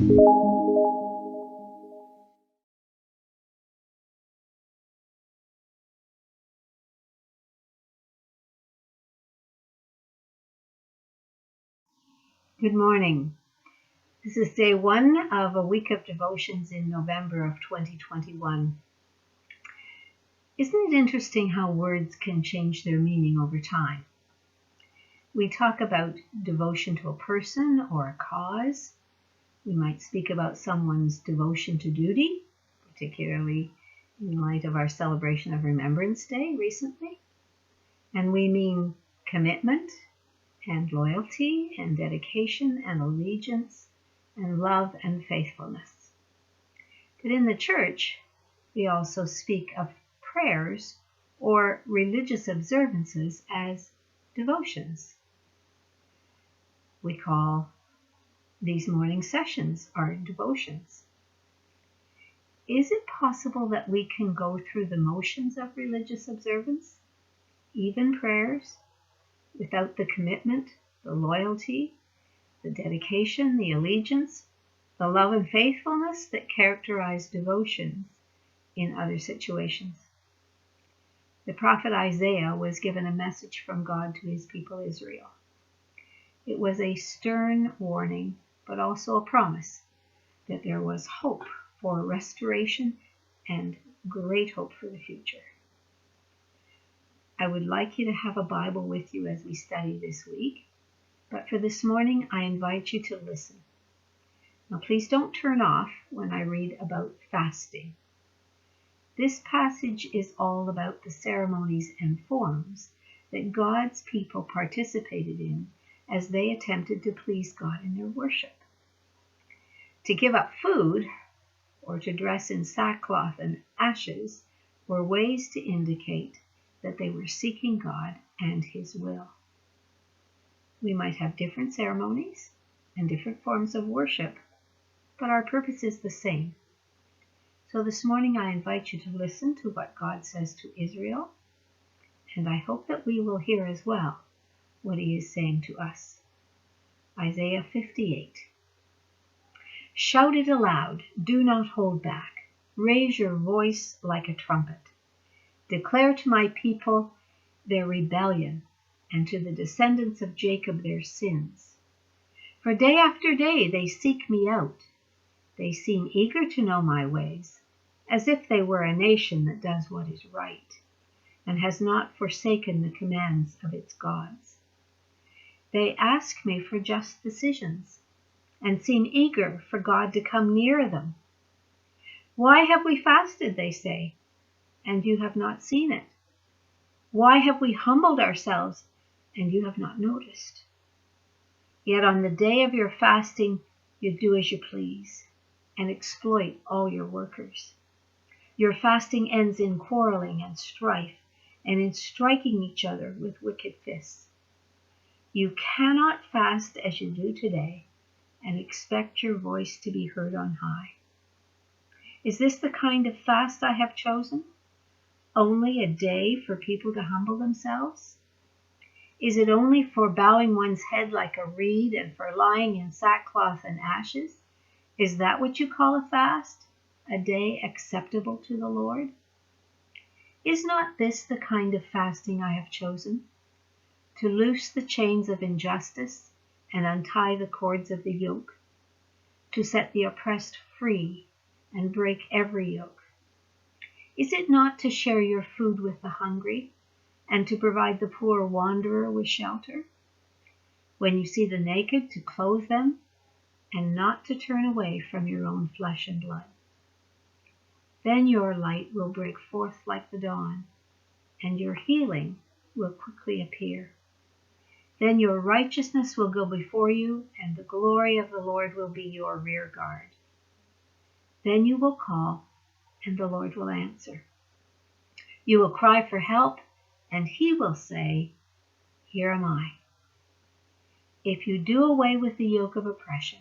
Good morning. This is day 1 of a week of devotions in November of 2021. Isn't it interesting how words can change their meaning over time? We talk about devotion to a person or a cause. We might speak about someone's devotion to duty, particularly in light of our celebration of Remembrance Day recently. And we mean commitment and loyalty and dedication and allegiance and love and faithfulness. But in the church, we also speak of prayers or religious observances as devotions. We call these morning sessions our devotions. Is it possible that we can go through the motions of religious observance, even prayers, without the commitment, the loyalty, the dedication, the allegiance, the love and faithfulness that characterize devotions in other situations? The prophet Isaiah was given a message from God to his people Israel. It was a stern warning, but also a promise that there was hope for restoration and great hope for the future. I would like you to have a Bible with you as we study this week, but for this morning I invite you to listen. Now please don't turn off when I read about fasting. This passage is all about the ceremonies and forms that God's people participated in as they attempted to please God in their worship. To give up food or to dress in sackcloth and ashes were ways to indicate that they were seeking God and His will. We might have different ceremonies and different forms of worship, but our purpose is the same. So this morning I invite you to listen to what God says to Israel, and I hope that we will hear as well what He is saying to us. Isaiah 58. Shout it aloud, do not hold back. Raise your voice like a trumpet. Declare to my people their rebellion, and to the descendants of Jacob their sins. For day after day they seek me out. They seem eager to know my ways, as if they were a nation that does what is right, and has not forsaken the commands of its gods. They ask me for just decisions, and seem eager for God to come near them. Why have we fasted, they say, and you have not seen it? Why have we humbled ourselves, and you have not noticed? Yet on the day of your fasting, you do as you please, and exploit all your workers. Your fasting ends in quarreling and strife, and in striking each other with wicked fists. You cannot fast as you do today, and expect your voice to be heard on high. Is this the kind of fast I have chosen? Only a day for people to humble themselves? Is it only for bowing one's head like a reed and for lying in sackcloth and ashes? Is that what you call a fast? A day acceptable to the Lord? Is not this the kind of fasting I have chosen? To loose the chains of injustice and untie the cords of the yoke, to set the oppressed free and break every yoke. Is it not to share your food with the hungry and to provide the poor wanderer with shelter? When you see the naked, to clothe them and not to turn away from your own flesh and blood. Then your light will break forth like the dawn, and your healing will quickly appear. Then your righteousness will go before you, and the glory of the Lord will be your rear guard. Then you will call, and the Lord will answer. You will cry for help, and He will say, Here am I. If you do away with the yoke of oppression,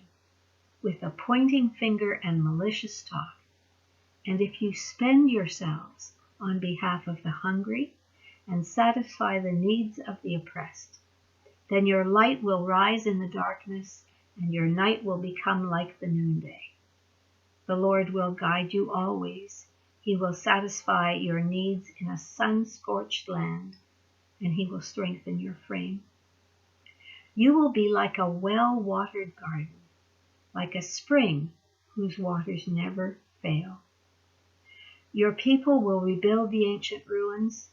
with a pointing finger and malicious talk, and if you spend yourselves on behalf of the hungry and satisfy the needs of the oppressed, then your light will rise in the darkness and your night will become like the noonday. The Lord will guide you always. He will satisfy your needs in a sun-scorched land, and he will strengthen your frame. You will be like a well-watered garden, like a spring whose waters never fail. Your people will rebuild the ancient ruins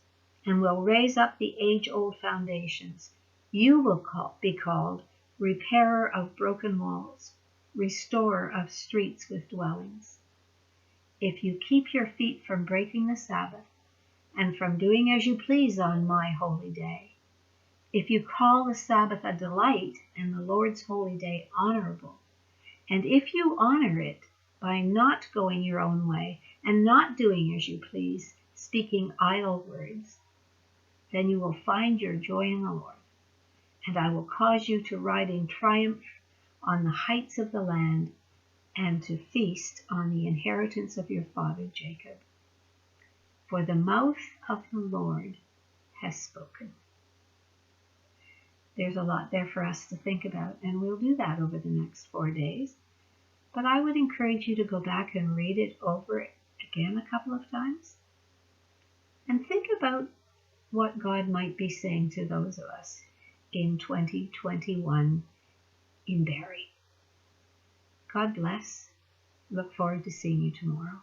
and will raise up the age-old foundations. You will be called repairer of broken walls, restorer of streets with dwellings. If you keep your feet from breaking the Sabbath and from doing as you please on my holy day, if you call the Sabbath a delight and the Lord's holy day honorable, and if you honor it by not going your own way and not doing as you please, speaking idle words, then you will find your joy in the Lord, and I will cause you to ride in triumph on the heights of the land and to feast on the inheritance of your father Jacob. For the mouth of the Lord has spoken. There's a lot there for us to think about, and we'll do that over the next 4 days. But I would encourage you to go back and read it over again a couple of times and think about what God might be saying to those of us in 2021 in Barrie. God bless. Look forward to seeing you tomorrow.